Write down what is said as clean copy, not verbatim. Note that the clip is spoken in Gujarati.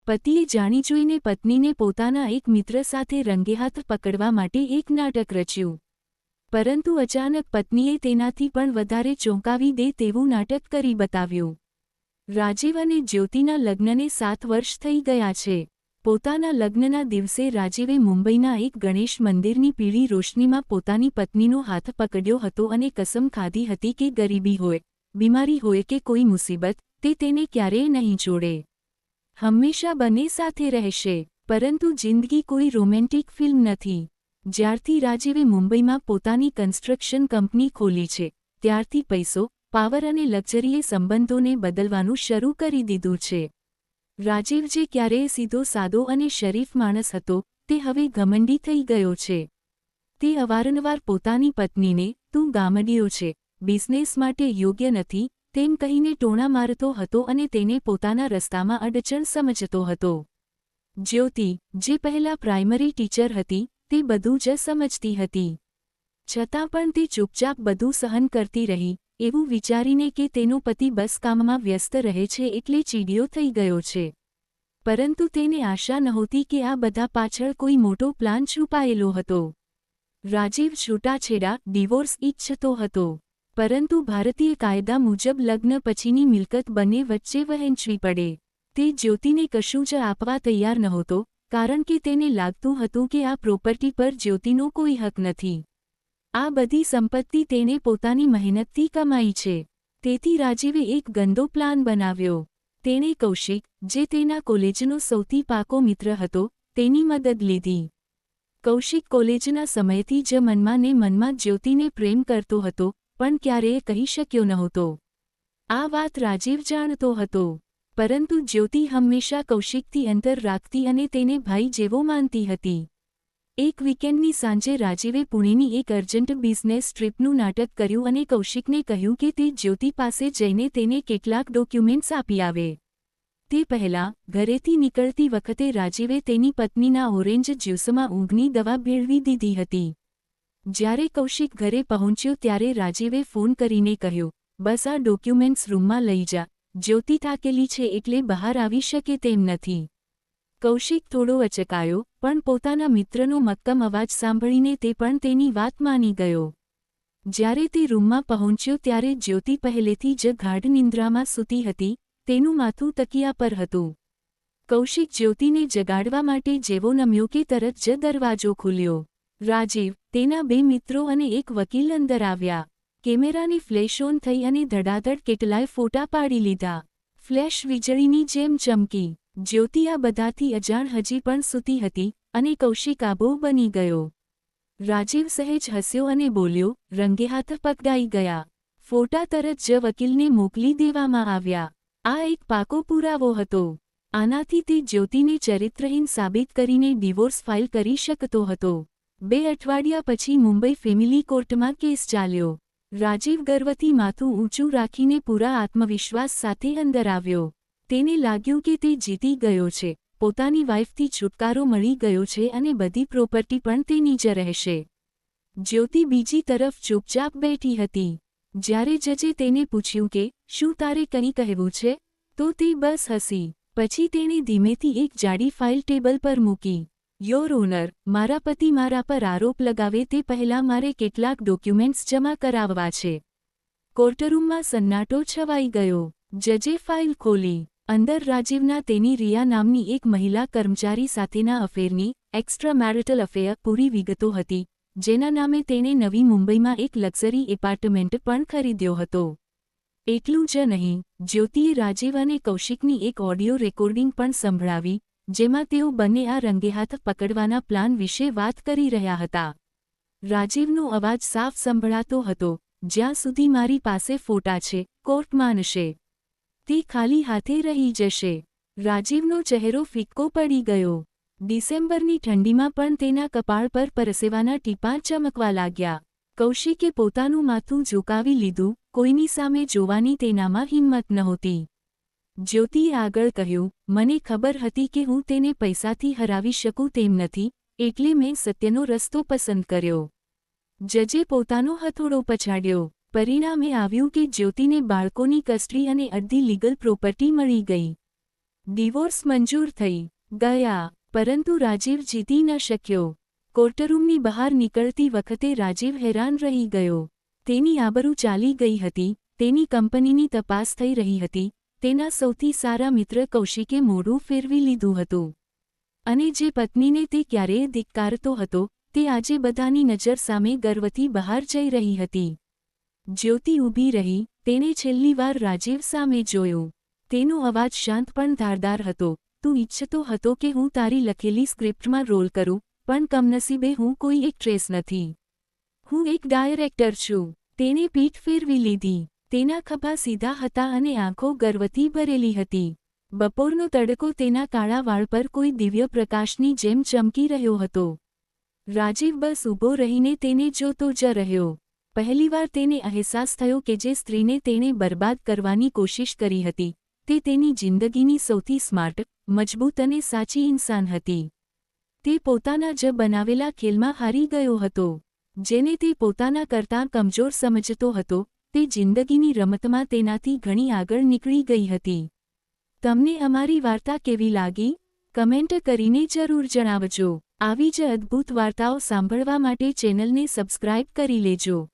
પતિએ જાણી જોઈને પત્નીને પોતાના એક મિત્ર સાથે રંગેહાથ પકડવા માટે એક નાટક રચ્યું. પરંતુ અચાનક પત્નીએ તેનાથી પણ વધારે ચોંકાવી દે તેવું નાટક કરી બતાવ્યું. રાજીવ અને જ્યોતિના લગ્નને 7 વર્ષ થઈ ગયા છે. પોતાના લગ્નના દિવસે રાજીવે મુંબઈના એક ગણેશ મંદિરની પીળી રોશનીમાં પોતાની પત્નીનો હાથ પકડ્યો હતો અને કસમ ખાધી હતી કે ગરીબી હોય, બીમારી હોય કે કોઈ મુસીબત, તે તેને ક્યારેય નહીં છોડે. હંમેશા બંને સાથે રહેશે. પરંતુ જિંદગી કોઈ રોમેન્ટિક ફિલ્મ નથી. જ્યારથી રાજીવે મુંબઈમાં પોતાની કન્સ્ટ્રક્શન કંપની ખોલી છે, ત્યારથી પૈસો, પાવર અને લક્ઝરીએ સંબંધોને બદલવાનું શરૂ કરી દીધું છે. રાજીવ જે ક્યારેય સીધો સાદો અને શરીફ માણસ હતો, તે હવે ઘમંડી થઈ ગયો છે. તે અવારનવાર પોતાની પત્નીને "તું ગામડિયો છે, બિઝનેસ માટે યોગ્ય નથી" તેમ કહીને ટોણા મારતો હતો અને તેને પોતાના રસ્તામાં અડચણ સમજતો હતો. જ્યોતિ, જે પહેલાં પ્રાઇમરી ટીચર હતી, તે બધું જ સમજતી હતી. છતાં પણ તે ચૂપચાપ બધું સહન કરતી રહી, એવું વિચારીને કે તેનો પતિ બસ કામમાં વ્યસ્ત રહે છે એટલે ચીડિયો થઈ ગયો છે. પરંતુ તેને આશા નહોતી કે આ બધા પાછળ કોઈ મોટો પ્લાન છુપાયેલો હતો. રાજીવ છૂટાછેડા, ડિવોર્સ ઈચ્છતો હતો. પરંતુ ભારતીય કાયદા મુજબ લગ્ન પછીની મિલકત બંને વચ્ચે વહેંચવી પડે. તે જ્યોતિને કશું જ આપવા તૈયાર નહોતો, કારણ કે તેને લાગતું હતું કે આ પ્રોપર્ટી પર જ્યોતિનો કોઈ હક નથી. આ બધી સંપત્તિ તેણે પોતાની મહેનતથી કમાઈ છે. તેથી રાજીવે એક ગંદો પ્લાન બનાવ્યો. તેણે કૌશિક, જે તેના કોલેજનો સૌથી પાકો મિત્ર હતો, તેની મદદ લીધી. કૌશિક કોલેજના સમયથી જ મનમાં ને મનમાં જ્યોતિને પ્રેમ કરતો હતો, પણ ક્યારેય કહી શક્યો નહોતો. આ વાત રાજીવ જાણતો હતો. પરંતુ જ્યોતિ હંમેશા કૌશિકથી અંતર રાખતી અને તેને ભાઈ જેવો માનતી હતી. એક વીકેન્ડની સાંજે રાજીવે પુણેની એક અર્જન્ટ બિઝનેસ ટ્રીપનું નાટક કર્યું અને કૌશિકને કહ્યું કે તે જ્યોતિ પાસે જઈને તેને કેટલાક ડોક્યુમેન્ટ્સ આપી આવે. તે પહેલાં, ઘરેથી નીકળતી વખતે રાજીવે તેની પત્નીના ઓરેન્જ જ્યુસમાં ઊંઘની દવા ભેળવી દીધી હતી. જ્યારે કૌશિક ઘરે પહોંચ્યો ત્યારે રાજીવે ફોન કરીને કહ્યું, "બસ આ ડોક્યુમેન્ટ્સ રૂમમાં લઈ જા, જ્યોતિ થાકેલી છે એટલે બહાર આવી શકે તેમ નથી." કૌશિક થોડો અચકાયો, પણ પોતાના મિત્રનો મક્કમ અવાજ સાંભળીને તે પણ તેની વાત માની ગયો. જ્યારે તે રૂમમાં પહોંચ્યો ત્યારે જ્યોતિ પહેલેથી જ ગાઢ નિંદ્રામાં સૂતી હતી, તેનું માથું તકિયા પર હતું. કૌશિક જ્યોતિને જગાડવા માટે જેવો નમ્યો કે તરત જ દરવાજો ખુલ્યો. રાજીવ, તેના 2 મિત્રો અને એક વકીલ અંદર આવ્યા. કેમેરાની ફ્લેશ ઓન થઈ અને ધડાધડ કેટલાય ફોટા પાડી લીધા. ફ્લેશ વીજળીની જેમ ચમકી. જ્યોતિ આ બધાથી અજાણ હજી પણ સૂતી હતી, અને કૌશિક આબો બની ગયો. રાજીવ સહેજ હસ્યો અને બોલ્યો, "રંગેહાથ પકડાઈ ગયા." ફોટા તરત જ વકીલને મોકલી દેવામાં આવ્યા. આ એક પાકો પુરાવો હતો. આનાથી તે જ્યોતિને ચરિત્રહીન સાબિત કરીને ડિવોર્સ ફાઇલ કરી શકતો હતો. 2 અઠવાડિયા પછી મુંબઈ ફેમિલી કોર્ટમાં કેસ ચાલ્યો. રાજીવ ગર્વથી માથું ઊંચું રાખીને પૂરા આત્મવિશ્વાસ સાથે અંદર આવ્યો. તેને લાગ્યું કે તે જીતી ગયો છે, પોતાની વાઇફથી છુટકારો મળી ગયો છે અને બધી પ્રોપર્ટી પણ તેની જ રહેશે. જ્યોતિ બીજી તરફ ચૂપચાપ બેઠી હતી. જ્યારે જજે તેને પૂછ્યું કે, "શું તારે કંઈ કહેવું છે?" તો તે બસ હસી. પછી તેણે ધીમેથી એક જાડી ફાઇલ ટેબલ પર મૂકી. "યોર ઓનર, મારા પતિ મારા પર આરોપ લગાવે તે પહેલાં મારે કેટલાક ડોક્યુમેન્ટ્સ જમા કરાવવા છે." કોર્ટરૂમમાં સન્નાટો છવાઈ ગયો. જજે ફાઇલ ખોલી. અંદર રાજીવના તેની રિયા નામની એક મહિલા કર્મચારી સાથેના અફેરની, એક્સ્ટ્રા મેરિટલ અફેર, પૂરી વિગતો હતી, જેના નામે તેણે નવી મુંબઈમાં એક લક્ઝરી એપાર્ટમેન્ટ પણ ખરીદ્યો હતો. એટલું જ નહીં, જ્યોતિએ રાજીવ અને કૌશિકની એક ઓડિયો રેકોર્ડિંગ પણ સંભળાવી, જેમાં તેઓ બંને આ રંગેહાથ પકડવાના પ્લાન વિશે વાત કરી રહ્યા હતા. રાજીવનો અવાજ સાફ સંભળાતો હતો, "જ્યાં સુધી મારી પાસે ફોટા છે, કોર્ટ માનશે. તે ખાલી હાથે રહી જશે." રાજીવનો ચહેરો ફિક્કો પડી ગયો. ડિસેમ્બરની ઠંડીમાં પણ તેના કપાળ પર પરસેવાના ટીપાં ચમકવા લાગ્યા. કૌશિકે પોતાનું માથું ઝુકાવી લીધું, કોઈની સામે જોવાની તેનામાં હિંમત નહોતી. જ્યોતિએ આગળ કહ્યું, "મને ખબર હતી કે હું તેને પૈસાથી હરાવી શકું તેમ નથી, એટલે મેં સત્યનો રસ્તો પસંદ કર્યો." જજે પોતાનો હથોડો પછાડ્યો. પરિણામે આવ્યું કે જ્યોતિને બાળકોની કસ્ટડી અને અડધી લીગલ પ્રોપર્ટી મળી ગઈ. ડિવોર્સ મંજૂર થઈ ગયા, પરંતુ રાજીવ જીતી ન શક્યો. કોર્ટરૂમની બહાર નીકળતી વખતે રાજીવ હેરાન રહી ગયો. તેની આબરૂ ચાલી ગઈ હતી, તેની કંપનીની તપાસ થઈ રહી હતી, તેના સૌથી સારા મિત્ર કૌશિકે મોઢું ફેરવી લીધું હતું. અને જે પત્નીને તે ક્યારેય ધિક્કારતો હતો, તે આજે બધાની નજર સામે ગર્વથી બહાર જઈ રહી હતી. જ્યોતિ ઊભી રહી, તેણે છેલ્લીવાર રાજીવ સામે જોયું. તેનો અવાજ શાંત પણ ધારદાર હતો. તું ઈચ્છતો હતો કે હું તારી લખેલી સ્ક્રિપ્ટમાં રોલ કરું, પણ કમનસીબે હું કોઈ એક્ટ્રેસ નથી. હું એક ડાયરેક્ટર છું. તેણે પીઠ ફેરવી લીધી. તેના ખભા સીધા હતા અને આંખો ગર્વથી ભરેલી હતી. બપોરનો તડકો તેના કાળા વાળ પર કોઈ દિવ્ય પ્રકાશની જેમ ચમકી રહ્યો હતો. રાજીવ બસ ઊભો રહીને તેને જોતો જ રહ્યો. પહેલીવાર તેને અહેસાસ થયો કે જે સ્ત્રીને તેણે બરબાદ કરવાની કોશિશ કરી હતી, તે તેની જિંદગીની સૌથી સ્માર્ટ, મજબૂત અને સાચી ઇન્સાન હતી. તે પોતાના જ બનાવેલા ખેલમાં હારી ગયો હતો. જેને તે પોતાના કરતાં કમજોર સમજતો હતો, તે જિંદગીની રમતમાં તેનાથી ઘણી આગળ નીકળી ગઈ હતી. તમને અમારી વાર્તા કેવી લાગી? કમેન્ટ કરીને જરૂર જણાવજો. આવી જ અદ્ભુત વાર્તાઓ સાંભળવા માટે ચેનલને સબસ્ક્રાઇબ કરી લેજો.